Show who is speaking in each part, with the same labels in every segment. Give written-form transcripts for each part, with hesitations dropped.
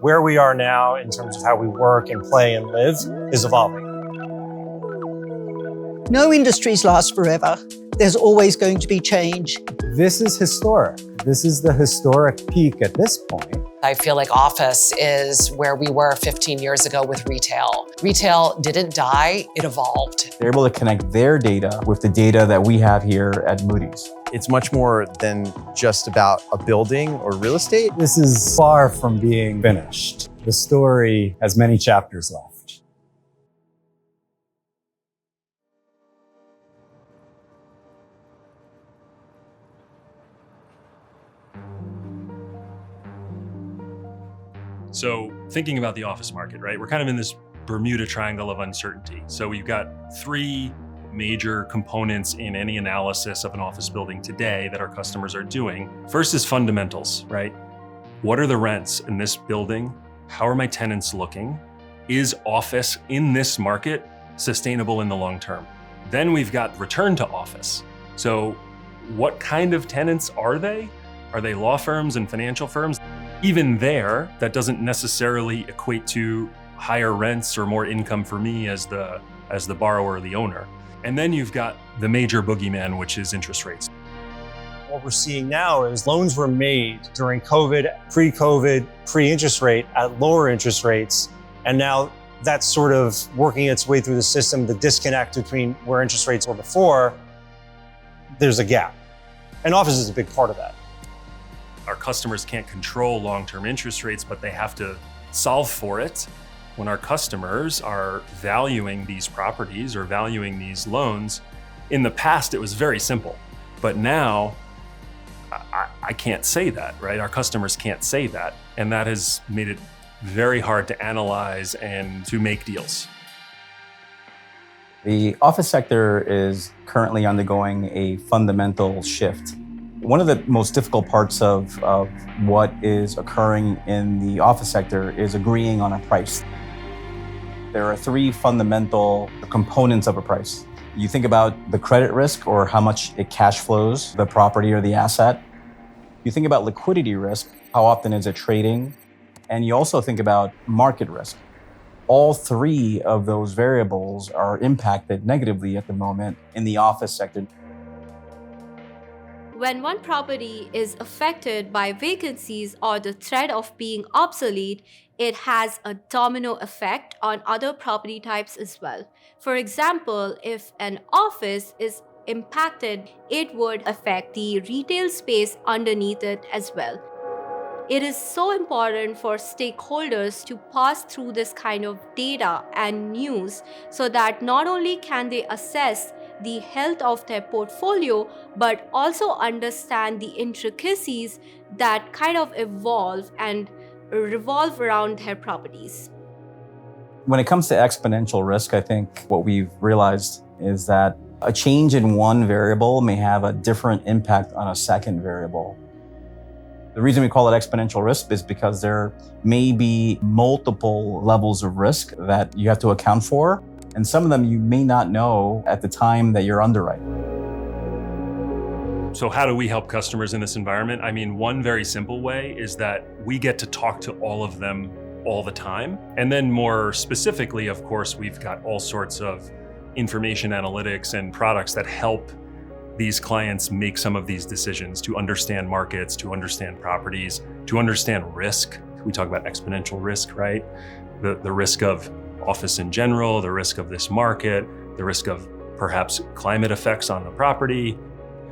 Speaker 1: where we are now in terms of how we work and play and live is evolving.
Speaker 2: No industries last forever. There's always going to be change.
Speaker 3: This is historic. This is the historic peak at this point.
Speaker 4: I feel like office is where we were 15 years ago with retail. Retail didn't die, it evolved.
Speaker 5: They're able to connect their data with the data that we have here at Moody's.
Speaker 6: It's much more than just about a building or real estate.
Speaker 3: This is far from being finished. The story has many chapters left.
Speaker 7: So thinking about the office market, right? We're kind of in this Bermuda Triangle of uncertainty. So we've got three major components in any analysis of an office building today that our customers are doing. First is fundamentals, right? What are the rents in this building? How are my tenants looking? Is office in this market sustainable in the long term? Then we've got return to office. So what kind of tenants are they? Are they law firms and financial firms? Even there, that doesn't necessarily equate to higher rents or more income for me as the borrower or the owner. And then you've got the major boogeyman, which is interest rates.
Speaker 1: What we're seeing now is loans were made during COVID, pre-COVID, pre-interest rate at lower interest rates. And now that's sort of working its way through the system, the disconnect between where interest rates were before, there's a gap. And office is a big part of that.
Speaker 7: Our customers can't control long-term interest rates, but they have to solve for it. When our customers are valuing these properties or valuing these loans, in the past it was very simple, but now I can't say that, right? Our customers can't say that, and that has made it very hard to analyze and to make deals.
Speaker 5: The office sector is currently undergoing a fundamental shift. One of the most difficult parts of what is occurring in the office sector is agreeing on a price. There are three fundamental components of a price. You think about the credit risk or how much it cash flows, the property or the asset. You think about liquidity risk, how often is it trading? And you also think about market risk. All three of those variables are impacted negatively at the moment in the office sector.
Speaker 8: When one property is affected by vacancies or the threat of being obsolete, it has a domino effect on other property types as well. For example, if an office is impacted, it would affect the retail space underneath it as well. It is so important for stakeholders to pass through this kind of data and news so that not only can they assess the health of their portfolio, but also understand the intricacies that kind of evolve and revolve around their properties.
Speaker 5: When it comes to exponential risk, I think what we've realized is that a change in one variable may have a different impact on a second variable. The reason we call it exponential risk is because there may be multiple levels of risk that you have to account for. And some of them you may not know at the time that you're underwriting.
Speaker 7: So how do we help customers in this environment? I mean, one very simple way is that we get to talk to all of them all the time. And then more specifically, of course, we've got all sorts of information analytics and products that help these clients make some of these decisions to understand markets, to understand properties, to understand risk. We talk about exponential risk, right? The risk of office in general, the risk of this market, the risk of perhaps climate effects on the property.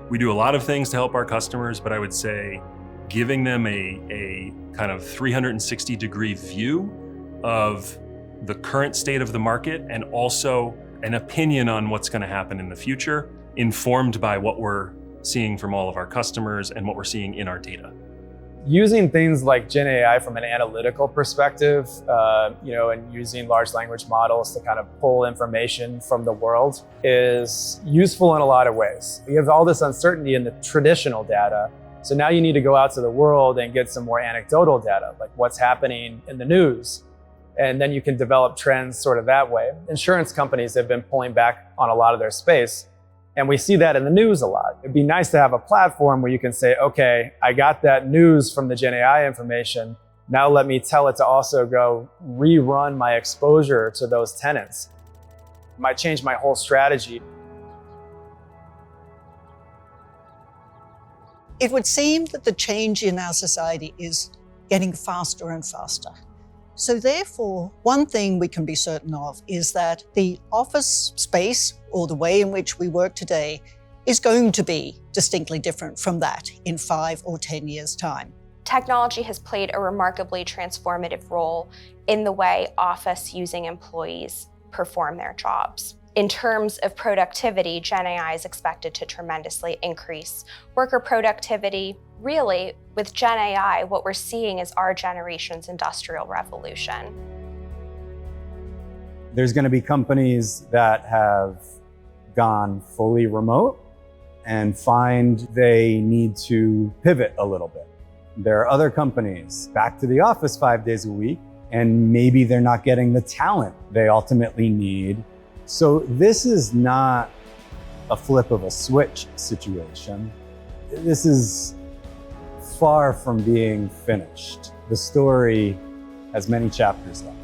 Speaker 7: We do a lot of things to help our customers, but I would say giving them a kind of 360-degree view of the current state of the market and also an opinion on what's going to happen in the future, informed by what we're seeing from all of our customers and what we're seeing in our data.
Speaker 9: Using things like GenAI from an analytical perspective, and using large language models to kind of pull information from the world is useful in a lot of ways. We have all this uncertainty in the traditional data. So now you need to go out to the world and get some more anecdotal data, like what's happening in the news. And then you can develop trends sort of that way. Insurance companies have been pulling back on a lot of their space. And we see that in the news a lot. It'd be nice to have a platform where you can say, okay, I got that news from the GenAI information. Now let me tell it to also go rerun my exposure to those tenants. Might change my whole strategy.
Speaker 2: It would seem that the change in our society is getting faster and faster. So therefore, one thing we can be certain of is that the office space, or the way in which we work today, is going to be distinctly different from that in 5 or 10 years' time.
Speaker 10: Technology has played a remarkably transformative role in the way office-using employees perform their jobs. In terms of productivity, GenAI is expected to tremendously increase worker productivity. Really, with GenAI, what we're seeing is our generation's industrial revolution.
Speaker 3: There's going to be companies that have gone fully remote and find they need to pivot a little bit. There are other companies back to the office 5 days a week, and maybe they're not getting the talent they ultimately need. So this is not a flip of a switch situation. This is far from being finished. The story has many chapters left.